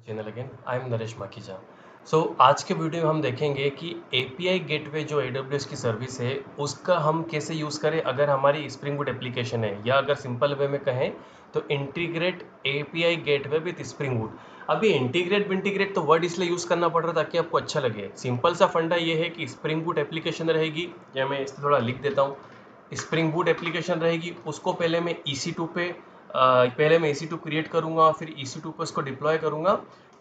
Channel again I am Naresh Makhija. आज के video में हम देखेंगे कि एपीआई गेटवे जो AWS की सर्विस है उसका हम कैसे यूज़ करें अगर हमारी स्प्रिंग बूट एप्लीकेशन है, या अगर सिंपल वे में कहें तो integrate API gateway with spring boot. अभी इंटीग्रेट तो वर्ड इसलिए यूज़ करना पड़ रहा ताकि आपको अच्छा लगे। सिंपल सा फंडा ये है कि स्प्रिंग बूट एप्लीकेशन रहेगी, या मैं इसे थोड़ा लिख देता हूँ। स्प्रिंग बूट एप्लीकेशन रहेगी, उसको पहले मैं EC2 पे पहले मैं EC2 क्रिएट करूँगा, फिर EC2 पे उसको डिप्लॉय करूँगा,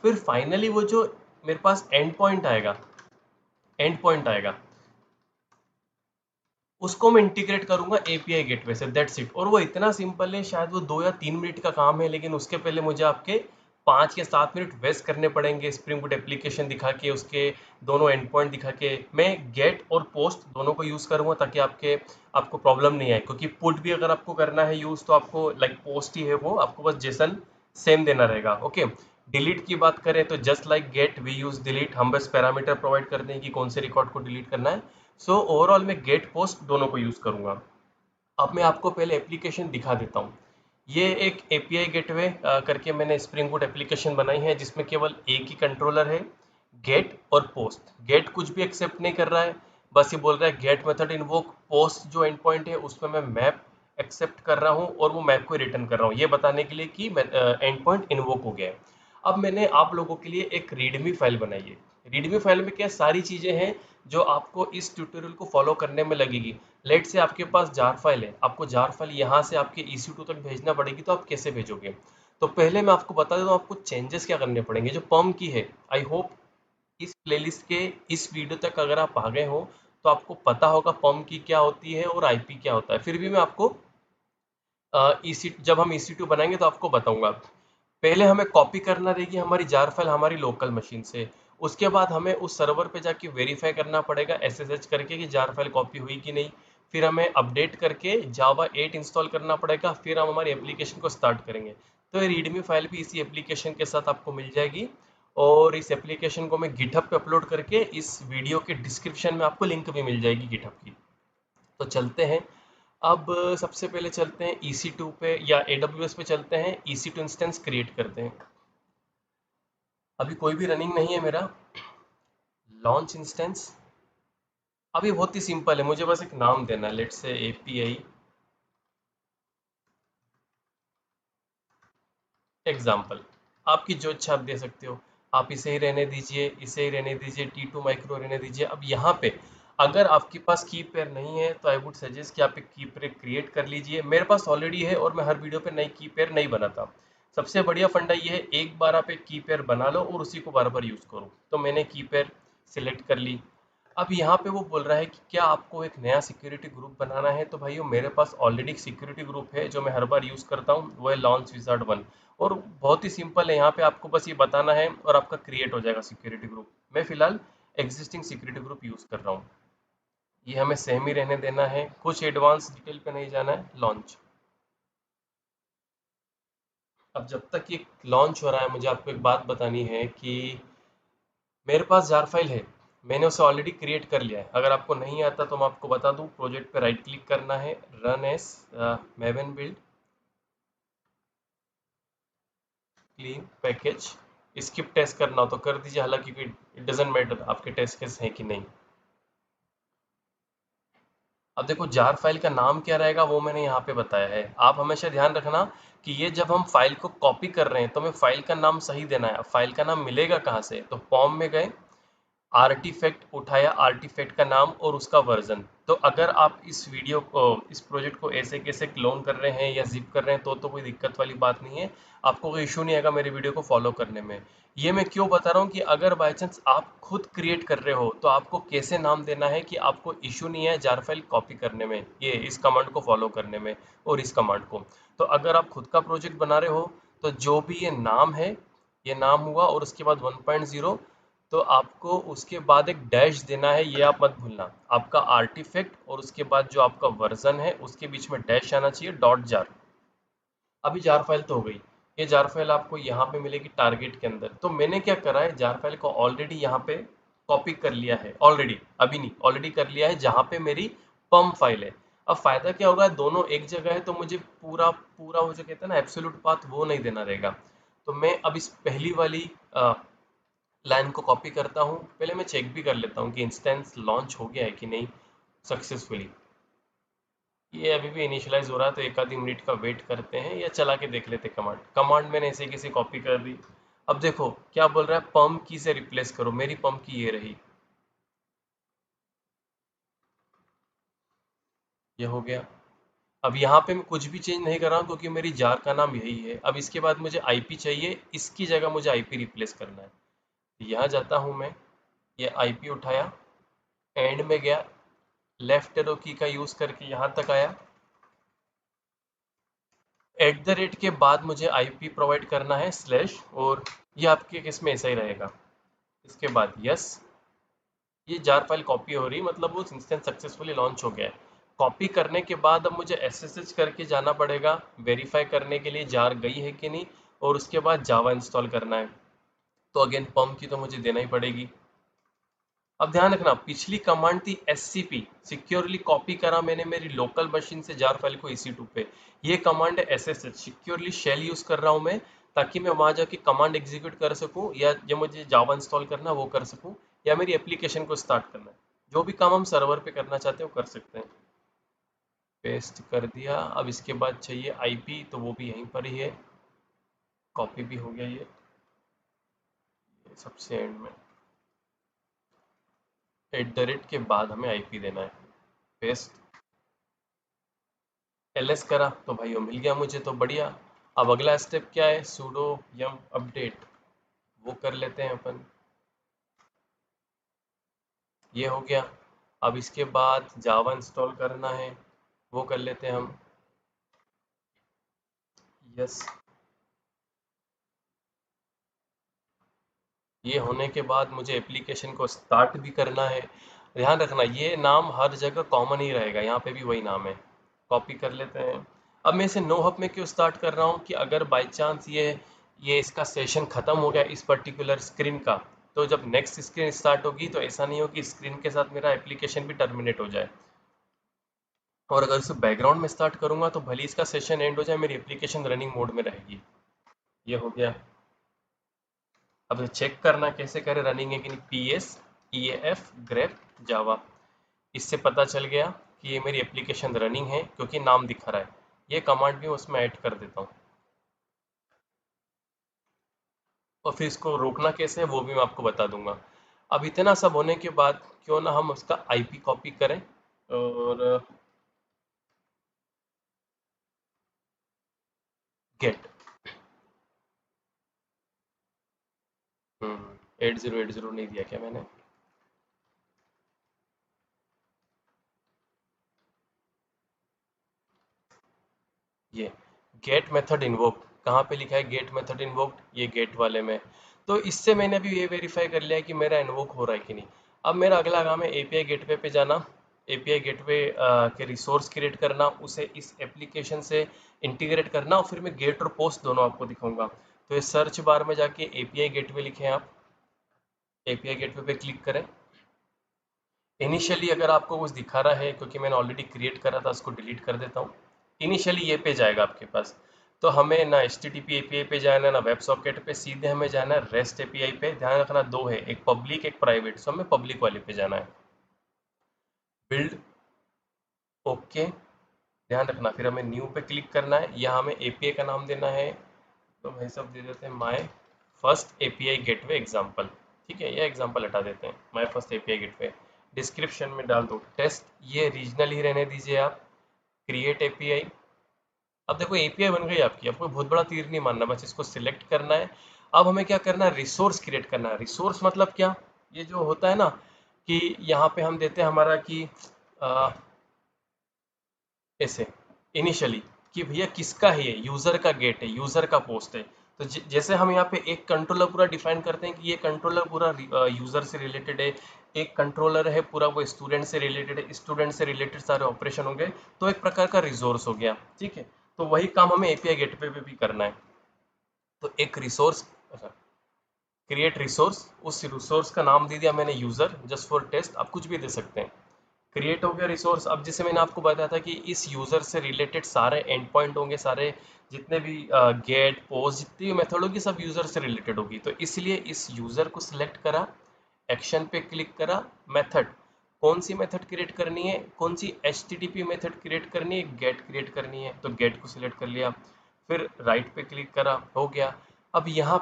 फिर फाइनली वो जो मेरे पास एंड पॉइंट आएगा उसको मैं इंटीग्रेट करूँगा एपीआई गेटवे से। That's it. और वो इतना सिंपल है, शायद वो 2 या 3 मिनट का काम है, लेकिन उसके पहले मुझे आपके 5 या 7 मिनट वेस्ट करने पड़ेंगे स्प्रिंग बूट एप्लीकेशन दिखा के, उसके दोनों एंड पॉइंट दिखा के। मैं गेट और पोस्ट दोनों को यूज़ करूँगा ताकि आपको प्रॉब्लम नहीं आए, क्योंकि पुट भी अगर आपको करना है यूज़ तो आपको लाइक पोस्ट ही है, वो आपको बस जेसन सेम देना रहेगा। ओके। डिलीट की बात करें तो just like get we use delete, हम बस पैरामीटर प्रोवाइड करते हैं कि कौन से रिकॉर्ड को डिलीट करना है। ओवरऑल मैं गेट पोस्ट दोनों को यूज़ करूँगा। अब मैं आपको पहले एप्लीकेशन दिखा देता हूँ। ये एक एपीआई गेटवे करके मैंने स्प्रिंग बूट एप्लीकेशन बनाई है, जिसमें केवल एक ही कंट्रोलर है, गेट और पोस्ट। गेट कुछ भी एक्सेप्ट नहीं कर रहा है, बस ये बोल रहा है गेट मेथड इन्वोक। पोस्ट जो एंड पॉइंट है उसमें मैं मैप एक्सेप्ट कर रहा हूँ और वो मैप को रिटर्न कर रहा हूँ, ये बताने के लिए कि एंड पॉइंट इन्वोक हो गया है। अब मैंने आप लोगों के लिए एक रीडमी फाइल बनाई है। रीडमी फाइल में क्या सारी चीज़ें हैं जो आपको इस ट्यूटोरियल को फॉलो करने में लगेगी। लेट से आपके पास जार फाइल है, आपको जार फाइल यहाँ से आपके EC2 तक भेजना पड़ेगी, तो आप कैसे भेजोगे? तो पहले मैं आपको बता देता हूँ आपको चेंजेस क्या करने पड़ेंगे। जो पर्म की है, आई होप इस प्लेलिस्ट के इस वीडियो तक अगर आप आ गए हो तो आपको पता होगा पर्म की क्या होती है और IP क्या होता है। फिर भी मैं आपको जब हम EC2 बनाएंगे तो आपको बताऊंगा। पहले हमें कॉपी करना रहेगी हमारी जार फाइल हमारी लोकल मशीन से। उसके बाद हमें उस सर्वर पे जाके वेरीफाई करना पड़ेगा SSH करके कि जार फाइल कॉपी हुई कि नहीं। फिर हमें अपडेट करके जावा 8 इंस्टॉल करना पड़ेगा, फिर हम हमारी एप्लीकेशन को स्टार्ट करेंगे। तो ये रीडमी फाइल भी इसी एप्लीकेशन के साथ आपको मिल जाएगी, और इस एप्लीकेशन को मैं गिटहब पे अपलोड करके इस वीडियो के डिस्क्रिप्शन में आपको लिंक भी मिल जाएगी गिटहब की। तो चलते हैं। अब सबसे पहले चलते हैं EC2 पे या AWS पे चलते हैं, EC2 इंस्टेंस क्रिएट करते हैं। अभी कोई भी रनिंग नहीं है मेरा। Launch instance. अभी बहुत ही सिंपल है, मुझे बस एक नाम देना है, लेट्स से API एग्जाम्पल। आपकी जो इच्छा आप दे सकते हो, आप इसे ही रहने दीजिए, इसे ही रहने दीजिए, T2 माइक्रो रहने दीजिए। अब यहाँ पे अगर आपके पास की पेयर नहीं है तो आई वुड सजेस्ट कि आप एक की पेयर क्रिएट कर लीजिए। मेरे पास ऑलरेडी है और मैं हर वीडियो पे नई की पेयर नहीं बनाता। सबसे बढ़िया फंडा ये है, एक बार आप एक की पेयर बना लो और उसी को बार बार यूज़ करो। तो मैंने की पेयर सिलेक्ट कर ली। अब यहाँ पे वो बोल रहा है कि क्या आपको एक नया सिक्योरिटी ग्रुप बनाना है। तो भाइयों मेरे पास ऑलरेडी एक सिक्योरिटी ग्रुप है जो मैं हर बार यूज़ करता हूँ, वो है लॉन्च विजार्ड 1। और बहुत ही सिंपल है, यहाँ पे आपको बस ये बताना है और आपका क्रिएट हो जाएगा सिक्योरिटी ग्रुप। मैं फिलहाल एग्जिस्टिंग सिक्योरिटी ग्रुप यूज़ कर रहा हूँ। ये हमें सेम ही रहने देना है, कुछ एडवांस डिटेल पे नहीं जाना है। लॉन्च। अब जब तक ये लॉन्च हो रहा है मुझे आपको एक बात बतानी है कि मेरे पास जार फाइल है, मैंने उसे ऑलरेडी क्रिएट कर लिया है। अगर आपको नहीं आता तो मैं आपको बता दूं, प्रोजेक्ट पे राइट क्लिक करना है, run as Maven build clean package. Skip test करना हो तो कर दीजिए, हालांकि इट डजेंट मैटर आपके टेस्ट केस हैं कि नहीं। अब देखो जार फाइल का नाम क्या रहेगा वो मैंने यहाँ पे बताया है। आप हमेशा ध्यान रखना कि ये जब हम फाइल को कॉपी कर रहे हैं तो हमें फाइल का नाम सही देना है। अब फाइल का नाम मिलेगा कहाँ से? तो फॉर्म में गए, आर्टिफैक्ट उठाया, आर्टिफैक्ट का नाम और उसका वर्जन। तो अगर आप इस वीडियो को इस प्रोजेक्ट को ऐसे कैसे क्लोन कर रहे हैं या जिप कर रहे हैं तो कोई दिक्कत वाली बात नहीं है, आपको कोई इशू नहीं आएगा मेरे वीडियो को फॉलो करने में। ये मैं क्यों बता रहा हूँ कि अगर बाई चांस आप खुद क्रिएट कर रहे हो तो आपको कैसे नाम देना है कि आपको इशू नहीं है जार फाइल कॉपी करने में, ये इस कमांड को फॉलो करने में और इस कमांड को। तो अगर आप खुद का प्रोजेक्ट बना रहे हो तो जो भी ये नाम है, ये नाम हुआ और उसके बाद 1.0, तो आपको उसके बाद एक डैश देना है, ये आप मत भूलना। आपका आर्टिफैक्ट और उसके बाद जो आपका वर्जन है उसके बीच में डैश आना चाहिए, डॉट जार। अभी जार फाइल तो हो गई। ये जार फाइल आपको यहाँ पे मिलेगी टारगेट के अंदर। तो मैंने क्या करा है, जार फाइल को ऑलरेडी यहाँ पे कॉपी कर लिया है, ऑलरेडी अभी नहीं, ऑलरेडी कर लिया है जहाँ पे मेरी पम फाइल है। अब फायदा क्या होगा, दोनों एक जगह है तो मुझे पूरा पूरा वो जो कहते हैं ना एब्सोल्यूट पाथ वो नहीं देना रहेगा। तो मैं अब इस पहली वाली लाइन को कॉपी करता हूँ। पहले मैं चेक भी कर लेता हूँ कि इंस्टेंस लॉन्च हो गया है कि नहीं सक्सेसफुली। ये अभी भी इनिशियलाइज हो रहा है, तो एक आधी मिनट का वेट करते हैं या चला के देख लेते कमांड मैंने ऐसे किसी कॉपी कर दी। अब देखो क्या बोल रहा है, पम्प की से रिप्लेस करो। मेरी पम्प की ये रही, ये हो गया। अब यहाँ पे मैं कुछ भी चेंज नहीं कर रहा हूँ क्योंकि मेरी जार का नाम यही है। अब इसके बाद मुझे आईपी चाहिए, इसकी जगह मुझे आईपी रिप्लेस करना है। यहाँ जाता हूँ मैं, ये आईपी उठाया, एंड में गया, लेफ्ट एरो की का यूज करके यहाँ तक आया, एट द रेट के बाद मुझे आईपी प्रोवाइड करना है स्लैश, और ये आपके केस में ऐसा ही रहेगा। इसके बाद यस, ये जार फाइल कॉपी हो रही, मतलब वो इंस्टेंस सक्सेसफुली लॉन्च हो गया है। कॉपी करने के बाद अब मुझे एसएसएच करके जाना पड़ेगा वेरीफाई करने के लिए जार गई है कि नहीं, और उसके बाद जावा इंस्टॉल करना है। तो अगेन पम्प की तो मुझे देना ही पड़ेगी। अब ध्यान रखना, पिछली कमांड थी SCP, सिक्योरली कॉपी करा मैंने मेरी लोकल मशीन से जार फाइल को EC2 पे। ये कमांड है SSH, सिक्योरली शेल यूज कर रहा हूँ मैं, ताकि मैं वहां जाके कमांड एग्जीक्यूट कर सकूं, या जो मुझे जावा इंस्टॉल करना है वो कर सकूं, या मेरी एप्लीकेशन को स्टार्ट करना है। जो भी काम हम सर्वर पे करना चाहते हैं वो कर सकते हैं। पेस्ट कर दिया। अब इसके बाद चाहिए आईपी, तो वो भी यहीं पर ही है, कॉपी भी हो गया ये सबसे एंड में। एट द रेट के बाद हमें आईपी देना है, पेस्ट, ls करा तो भाई वो मिल गया मुझे, तो बढ़िया। अब अगला स्टेप क्या है, sudo yum अपडेट, वो कर लेते हैं अपन। ये हो गया। अब इसके बाद जावा इंस्टॉल करना है, वो कर लेते हैं हम, यस। ये होने के बाद मुझे एप्लीकेशन को स्टार्ट भी करना है। ध्यान रखना ये नाम हर जगह कॉमन ही रहेगा, यहाँ पे भी वही नाम है। कॉपी कर लेते हैं। अब मैं इसे नो हब में क्यों स्टार्ट कर रहा हूँ कि अगर बाई चांस ये इसका सेशन ख़त्म हो गया इस पर्टिकुलर स्क्रीन का, तो जब नेक्स्ट स्क्रीन स्टार्ट होगी तो ऐसा नहीं हो कि स्क्रीन के साथ मेरा एप्लीकेशन भी टर्मिनेट हो जाए। और अगर इसे बैकग्राउंड में स्टार्ट करूँगा तो भले इसका सेशन एंड हो जाए, मेरी एप्लीकेशन रनिंग मोड में रहेगी। ये हो गया। अब चेक करना कैसे करें रनिंग है कि नहीं, PS EAF grep जावा, इससे पता चल गया कि ये मेरी एप्लीकेशन रनिंग है क्योंकि नाम दिखा रहा है। ये कमांड भी उसमें ऐड कर देता हूँ, और फिर इसको रोकना कैसे है वो भी मैं आपको बता दूंगा। अब इतना सब होने के बाद क्यों ना हम उसका आईपी कॉपी करें, और गेट 8080 नहीं दिया क्या मैंने, ये गेट मेथड इन्वोक कहाँ पे लिखा है, गेट मेथड इन्वोक्ड, ये गेट वाले में। तो इससे मैंने अभी ये वेरीफाई कर लिया कि मेरा इन्वोक हो रहा है कि नहीं। अब मेरा अगला काम है एपीआई गेटवे पे जाना, एपीआई गेटवे के रिसोर्स क्रिएट करना, उसे इस एप्लीकेशन से इंटीग्रेट करना, और फिर मैं गेट और पोस्ट दोनों आपको दिखाऊंगा। तो ये सर्च बार में जाके एपीआई गेटवे लिखें आप, एपीआई गेटवे पे क्लिक करें। इनिशियली अगर आपको कुछ दिखा रहा है, क्योंकि मैंने ऑलरेडी क्रिएट करा था, उसको डिलीट कर देता हूँ। इनिशियली ये पेज आएगा आपके पास, तो हमें ना HTTP API पे जाना है ना वेब सॉकेट पे, सीधे हमें जाना है REST API पे। ध्यान रखना दो है, एक पब्लिक एक प्राइवेट, सो हमें पब्लिक वाले पे जाना है। बिल्ड, ओके, ध्यान रखना फिर हमें न्यू पे क्लिक करना है, यहाँ हमें API का नाम देना है, तो भाई सब दे देते हैं my first API gateway example. ठीक है, ये एग्जाम्पल हटा देते हैं, my first API gateway. Description में डाल दो टेस्ट, ये रीजनल ही रहने दीजिए आप। Create API। अब देखो API बन गई आपकी, आपको बहुत बड़ा तीर नहीं मानना, बस इसको सिलेक्ट करना है। अब हमें क्या करना है, रिसोर्स क्रिएट करना है। रिसोर्स मतलब क्या, ये जो होता है ना कि यहाँ पे हम देते हैं हमारा कि ऐसे इनिशियली कि भैया किसका है, ये यूजर का गेट है, यूजर का पोस्ट है। तो जैसे हम यहाँ पे एक कंट्रोलर पूरा डिफाइन करते हैं कि ये कंट्रोलर पूरा यूजर से रिलेटेड है, एक कंट्रोलर है पूरा वो स्टूडेंट से रिलेटेड है, स्टूडेंट से रिलेटेड सारे ऑपरेशन हो गए, तो एक प्रकार का रिसोर्स हो गया। ठीक है, तो वही काम हमें एपीआई गेटवे पे भी करना है। तो एक रिसोर्स, क्रिएट रिसोर्स, उस रिसोर्स का नाम दे दिया मैंने यूजर, जस्ट फॉर टेस्ट, आप कुछ भी दे सकते हैं। क्रिएट हो गया रिसोर्स। अब जैसे मैंने आपको बताया था कि इस यूजर से रिलेटेड सारे एंड पॉइंट होंगे, सारे जितने भी गेट पोस्ट जितनी भी मेथड होगी सब यूजर से रिलेटेड होगी, तो इसलिए इस यूजर को सिलेक्ट करा, एक्शन पे क्लिक करा, मेथड कौन सी मेथड क्रिएट करनी है, कौन सी HTTP मेथड क्रिएट करनी है, गेट क्रिएट करनी है, तो गेट को सिलेक्ट कर लिया, फिर राइट पे क्लिक करा, हो गया। अब यहाँ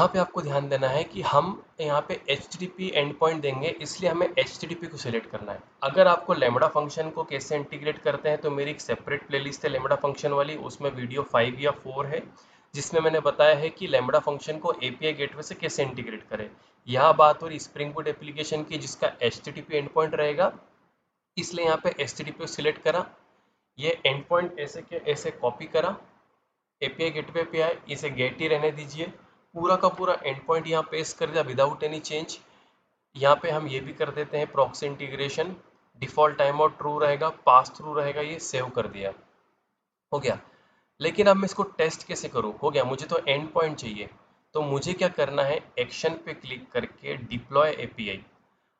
पे आपको ध्यान देना है कि हम यहाँ पे HTTP एंड पॉइंट देंगे, इसलिए हमें HTTP को सिलेक्ट करना है। अगर आपको लैम्बडा फंक्शन को कैसे इंटीग्रेट करते हैं तो मेरी एक सेपरेट प्लेलिस्ट है लैम्बडा फंक्शन वाली, उसमें वीडियो 5 या 4 है जिसमें मैंने बताया है कि लैम्बडा फंक्शन को API गेटवे से कैसे इंटीग्रेट करें। यहाँ बात हो रही स्प्रिंग बूट एप्लीकेशन की जिसका HTTP एंड पॉइंट रहेगा, इसलिए यहाँ पे HTTP को सिलेक्ट करा, ये एंड पॉइंट ऐसे के ऐसे कॉपी करा, एपीआई गेटवे पे आए, इसे गेट ही रहने दीजिए, पूरा का पूरा एंड पॉइंट यहाँ पेस्ट कर दिया विदाउट एनी चेंज। यहाँ पे हम ये भी कर देते हैं proxy integration, default time out true रहेगा, पास थ्रू रहेगा, ये सेव कर दिया, हो गया। लेकिन अब मैं इसको टेस्ट कैसे करूँ, हो गया, मुझे तो एंड पॉइंट चाहिए, तो मुझे क्या करना है, एक्शन पे क्लिक करके डिप्लॉय एपीआई।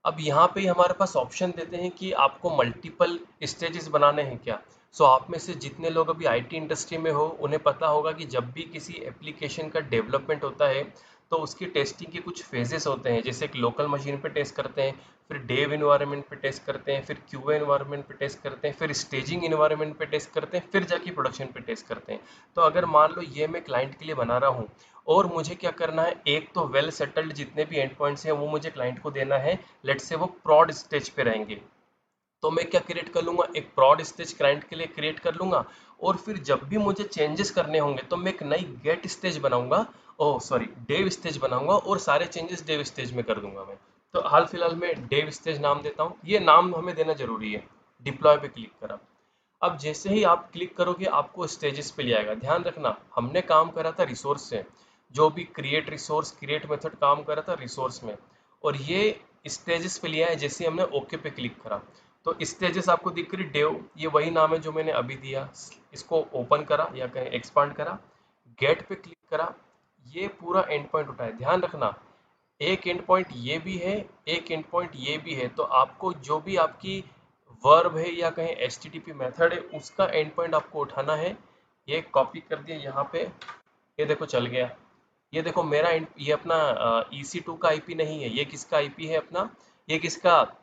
अब यहाँ पे हमारे पास ऑप्शन देते हैं कि आपको मल्टीपल स्टेजेस बनाने हैं क्या। सो आप में से जितने लोग अभी आईटी इंडस्ट्री में हो उन्हें पता होगा कि जब भी किसी एप्लीकेशन का डेवलपमेंट होता है तो उसकी टेस्टिंग के कुछ फेजेस होते हैं, जैसे एक लोकल मशीन पे टेस्ट करते हैं, फिर डेव इन्वायरमेंट पे टेस्ट करते हैं, फिर क्यूए इन्वायरमेंट पे टेस्ट करते हैं, फिर स्टेजिंग इन्वायरमेंट पे टेस्ट करते हैं, फिर जाके प्रोडक्शन पे टेस्ट करते हैं। तो अगर मान लो ये मैं क्लाइंट के लिए बना रहा हूँ और मुझे क्या करना है, एक तो वेल सेटल्ड जितने भी एंड पॉइंट्स हैं वो मुझे क्लाइंट को देना है, लेट से वो प्रॉड स्टेज पे रहेंगे, तो मैं क्या क्रिएट कर लूंगा, एक प्रॉड स्टेज क्लाइंट के लिए क्रिएट कर लूंगा, और फिर जब भी मुझे चेंजेस करने होंगे तो मैं एक नई गेट स्टेज बनाऊंगा, ओ सॉरी डेव स्टेज बनाऊंगा, और सारे चेंजेस डेव स्टेज में कर दूंगा मैं। तो हाल फिलहाल में डेव स्टेज नाम देता हूँ, ये नाम हमें देना जरूरी है। डिप्लॉय पे क्लिक करा, अब जैसे ही आप क्लिक करोगे आपको स्टेजेस पे ले आएगा। ध्यान रखना हमने काम करा था रिसोर्स से, जो भी क्रिएट रिसोर्स क्रिएट मेथड काम करा था रिसोर्स में, और ये स्टेजेस पे लिया है। जैसे हमने ओके पे क्लिक करा तो स्टेजेस आपको दिख रही डेव, ये वही नाम है जो मैंने अभी दिया। इसको ओपन करा या कहीं एक्सपांड करा, गेट पे क्लिक करा, ये पूरा एंड पॉइंट उठाया। ध्यान रखना एक एंड पॉइंट ये भी है, एक एंड पॉइंट ये भी है, तो आपको जो भी आपकी वर्ब है या कहीं HTTP मेथड है उसका एंड पॉइंट आपको उठाना है। ये कॉपी कर दिया यहाँ पे, ये देखो चल गया। ये देखो मेरा ये अपना EC2 का IP नहीं है, ये किसका IP है अपना, ये किसका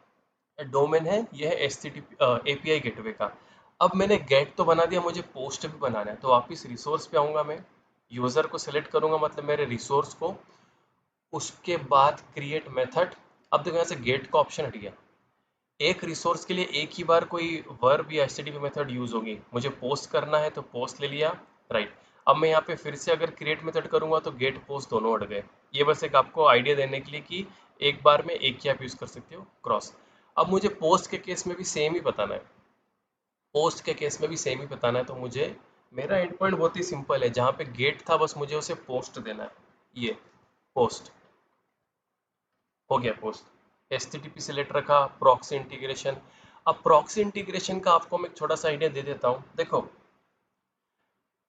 डोमेन है, ये है HTTP API गेटवे का। अब मैंने गेट तो बना दिया, मुझे पोस्ट भी बनाना है, तो वापिस रिसोर्स पे आऊंगा, मैं यूजर को सिलेक्ट करूंगा, मतलब मेरे रिसोर्स को, उसके बाद क्रिएट मेथड। अब देखो यहाँ से गेट का ऑप्शन हट गया, एक रिसोर्स के लिए एक ही बार कोई वर्ब या HTTP मेथड यूज होगी, मुझे पोस्ट करना है तो पोस्ट ले लिया, राइट। अब मैं यहाँ पे फिर से अगर क्रिएट मेथड करूंगा तो गेट पोस्ट दोनों हट गए। ये बस एक आपको आइडिया देने के लिए कि एक बार में एक ही आप यूज कर सकते हो, क्रॉस। अब मुझे पोस्ट के केस में भी सेम ही बताना है, पोस्ट के केस में भी सेम ही बताना है, तो मुझे मेरा एंड पॉइंट बहुत ही सिंपल है, जहाँ पे गेट था बस मुझे उसे पोस्ट देना है, ये पोस्ट हो गया, पोस्ट। HTTP सिलेक्ट रखा, प्रॉक्सी इंटीग्रेशन। अब प्रॉक्सी इंटीग्रेशन का आपको मैं एक छोटा सा आइडिया दे देता हूँ। देखो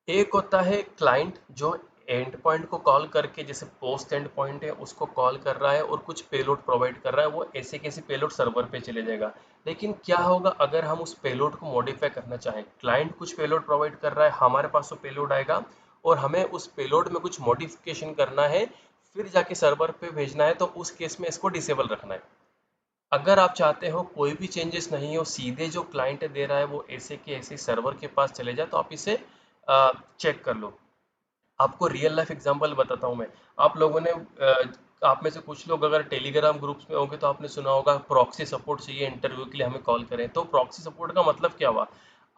एक होता है क्लाइंट जो एंड पॉइंट को कॉल करके, जैसे पोस्ट एंड पॉइंट है उसको कॉल कर रहा है और कुछ पेलोड प्रोवाइड कर रहा है, वो ऐसे कैसे पेलोड सर्वर पे चले जाएगा। लेकिन क्या होगा अगर हम उस पेलोड को मॉडिफाई करना चाहें, क्लाइंट कुछ पेलोड प्रोवाइड कर रहा है, हमारे पास वो पेलोड आएगा और हमें उस पेलोड में कुछ मॉडिफिकेशन करना है, फिर जाके सर्वर पे भेजना है, तो उस केस में इसको डिसेबल रखना है। अगर आप चाहते हो कोई भी चेंजेस नहीं हो, सीधे जो क्लाइंट दे रहा है वो ऐसे के ऐसे सर्वर के पास चले जाए, तो आप इसे चेक कर लो। आपको रियल लाइफ एग्जांपल बताता हूँ मैं। आप लोगों ने आप में से कुछ लोग अगर टेलीग्राम ग्रुप्स में होंगे तो आपने सुना होगा प्रॉक्सी सपोर्ट चाहिए इंटरव्यू के लिए, हमें कॉल करें। तो प्रॉक्सी सपोर्ट का मतलब क्या हुआ,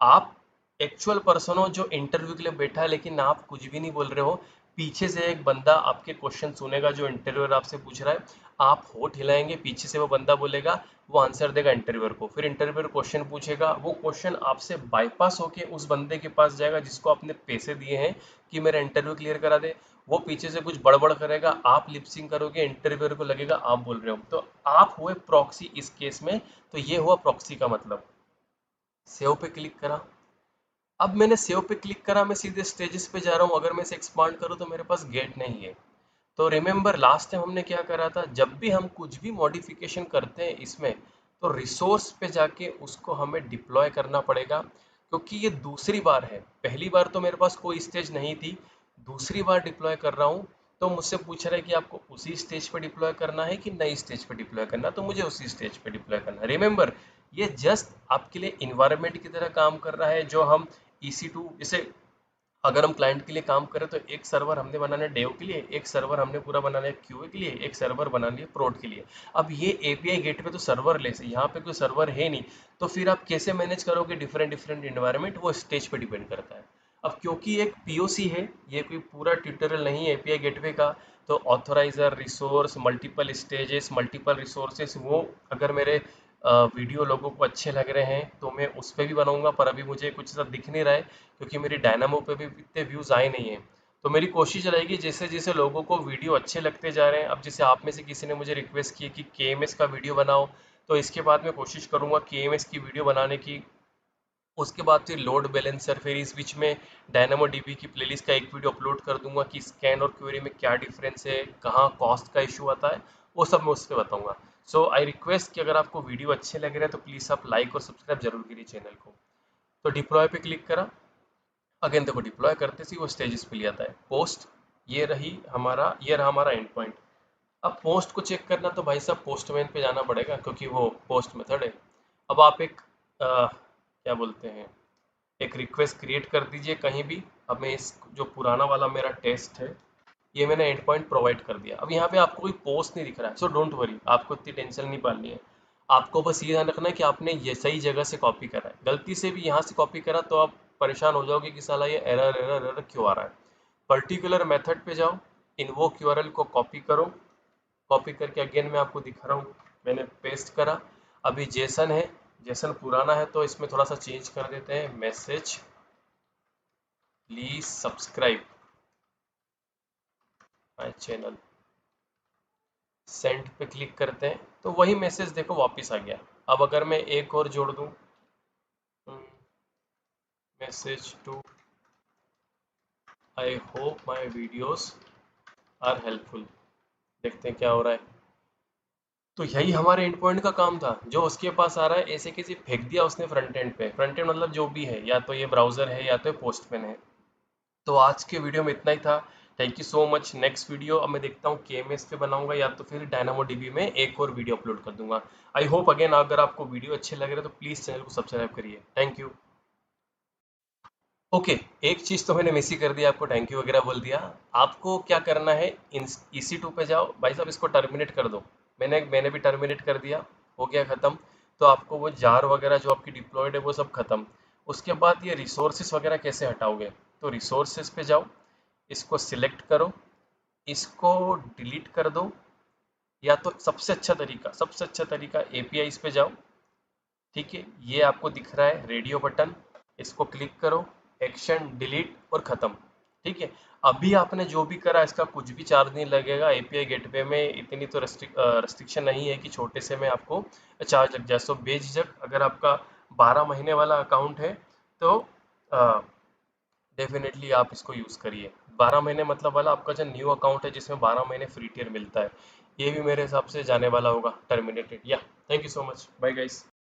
आप एक्चुअल पर्सन हो जो इंटरव्यू के लिए बैठा है लेकिन आप कुछ भी नहीं बोल रहे हो, पीछे से एक बंदा आपके क्वेश्चन सुनेगा जो इंटरव्यूअर आपसे पूछ रहा है, आप होठ हिलाएंगे, पीछे से वो बंदा बोलेगा, वो आंसर देगा इंटरव्यूअर को, फिर इंटरव्यूअर क्वेश्चन पूछेगा, वो क्वेश्चन आपसे बाईपास होके उस बंदे के पास जाएगा जिसको आपने पैसे दिए हैं कि मेरा इंटरव्यू क्लियर करा दे। वो पीछे से कुछ बड़बड़ करेगा, आप लिपसिंग करोगे, इंटरव्यूअर को लगेगा आप बोल रहे हो, तो आप हुए प्रॉक्सी इस केस में। तो ये हुआ प्रॉक्सी का मतलब। सेव पे क्लिक करा, अब मैंने सेव पे क्लिक करा, मैं सीधे स्टेजेस पे जा रहा हूँ। अगर मैं इसे एक्सपांड करूँ तो मेरे पास गेट नहीं है। तो रिमेंबर लास्ट टाइम हमने क्या करा था, जब भी हम कुछ भी मॉडिफिकेशन करते हैं इसमें, तो रिसोर्स पे जाके उसको हमें डिप्लॉय करना पड़ेगा, क्योंकि ये दूसरी बार है। पहली बार तो मेरे पास कोई स्टेज नहीं थी, दूसरी बार डिप्लॉय कर रहा हूँ। तो मुझसे पूछ रहा है कि आपको उसी स्टेज पे डिप्लॉय करना है कि नई स्टेज पे डिप्लॉय करना है, तो मुझे उसी स्टेज पे डिप्लॉय करना है। रिमेंबर, ये जस्ट आपके लिए इन्वायरमेंट की तरह काम कर रहा है। जो हम EC2 जैसे अगर हम क्लाइंट के लिए काम करें तो एक सर्वर हमने बनाना है डेव के लिए, एक सर्वर हमने पूरा बनाना है QA के लिए, एक सर्वर बनाना है प्रोड के लिए। अब ये API गेटवे तो सर्वर लेस है, यहाँ पे कोई सर्वर है नहीं, तो फिर आप कैसे मैनेज करोगे डिफरेंट डिफरेंट इन्वायरमेंट, वो स्टेज पे डिपेंड करता है। अब क्योंकि एक POC है, ये कोई पूरा ट्यूटोरियल नहीं है API गेटवे का, तो authorizer, resource, multiple stages, multiple resources, वो अगर मेरे वीडियो लोगों को अच्छे लग रहे हैं तो मैं उस पर भी बनाऊंगा, पर अभी मुझे कुछ ऐसा दिख नहीं रहा है क्योंकि मेरी डायनामो पे भी इतने व्यूज़ आए नहीं हैं। तो मेरी कोशिश रहेगी जैसे जैसे लोगों को वीडियो अच्छे लगते जा रहे हैं, अब जैसे आप में से किसी ने मुझे रिक्वेस्ट की कि KMS का वीडियो बनाओ, तो इसके बाद मैं कोशिश करूंगा KMS की वीडियो बनाने की। उसके बाद फिर लोड बैलेंसर, फिर इस बीच में डायनामो DB की प्लेलिस्ट का एक वीडियो अपलोड कर दूंगा कि स्कैन और क्वेरी में क्या डिफरेंस है, कहाँ कॉस्ट का इशू आता है, वो सब मैं उस पर बताऊंगा। सो आई रिक्वेस्ट कि अगर आपको वीडियो अच्छे लग रहे हैं तो प्लीज़ आप लाइक और सब्सक्राइब जरूर कीजिए चैनल को। तो डिप्लॉय पे क्लिक करा, अगेन देखो डिप्लॉय करते ही वो स्टेजेस पे ले आता है। पोस्ट, ये रहा हमारा एंड पॉइंट। अब पोस्ट को चेक करना तो भाई साहब पोस्टमैन पे जाना पड़ेगा, क्योंकि वो पोस्ट मेथड है। अब आप एक क्या बोलते हैं, एक रिक्वेस्ट क्रिएट कर दीजिए कहीं भी। अब मैं इस जो पुराना वाला मेरा टेस्ट है, ये मैंने एंड पॉइंट प्रोवाइड कर दिया। अब यहाँ पे आपको कोई पोस्ट नहीं दिख रहा है, सो डोंट वरी, आपको इतनी टेंशन नहीं पालनी है। आपको बस ये ध्यान रखना है कि आपने ये सही जगह से कॉपी करा है। गलती से भी यहाँ से कॉपी करा तो आप परेशान हो जाओगे कि साला ये एरर एरर एरर क्यों आ रहा है। पर्टिकुलर मेथड पे जाओ, इन्वोक URL को कॉपी करो, कॉपी करके अगेन मैं आपको दिखा रहा हूँ, मैंने पेस्ट करा। अभी जेसन है, जेसन पुराना है तो इसमें थोड़ा सा चेंज कर देते हैं, message please subscribe my channel, send पे क्लिक करते हैं तो वही मैसेज देखो वापस आ गया। अब अगर मैं एक और जोड़ दूं, message too, I hope my videos are helpful, देखते हैं क्या हो रहा है। तो यही हमारे एंड पॉइंट का काम था, जो उसके पास आ रहा है ऐसे किसी फेंक दिया उसने फ्रंट एंड पे। फ्रंट एंड मतलब जो भी है, या तो ये ब्राउजर है या तो पोस्टमैन है। तो आज के वीडियो में इतना ही था। Thank you so much. Next video अब मैं देखता हूँ KMS पे बनाऊंगा या तो फिर डायनामो DB में एक और वीडियो अपलोड कर दूंगा। आई होप अगेन अगर आपको वीडियो अच्छे लग रहे हैं तो प्लीज़ चैनल को सब्सक्राइब करिए। Thank you. ओके, एक चीज़ तो मैंने मिस ही कर दिया, आपको थैंक यू वगैरह बोल दिया। आपको क्या करना है, EC2 पे जाओ भाई साहब, इसको टर्मिनेट कर दो। मैंने भी टर्मिनेट कर दिया, हो गया ख़त्म। तो आपको वो जार वगैरह जो आपकी डिप्लॉयड है वो सब खत्म। उसके बाद ये रिसोर्सेस वगैरह कैसे हटाओगे, तो रिसोर्सेस पे जाओ, इसको सिलेक्ट करो, इसको डिलीट कर दो, या तो सबसे अच्छा तरीका APIs पे जाओ। ठीक है, ये आपको दिख रहा है रेडियो बटन, इसको क्लिक करो, एक्शन डिलीट और ख़त्म। ठीक है, अभी आपने जो भी करा इसका कुछ भी चार्ज नहीं लगेगा। API गेटवे में इतनी तो रेस्ट्रिक्शन नहीं है कि छोटे से में आपको चार्ज लग जाए। सो बेझिझक अगर आपका 12 महीने वाला अकाउंट है तो डेफिनेटली आप इसको यूज़ करिए। 12 महीने मतलब वाला आपका जो न्यू अकाउंट है जिसमें 12 महीने फ्री टियर मिलता है, ये भी मेरे हिसाब से जाने वाला होगा टर्मिनेटेड। या thank you so much, bye guys.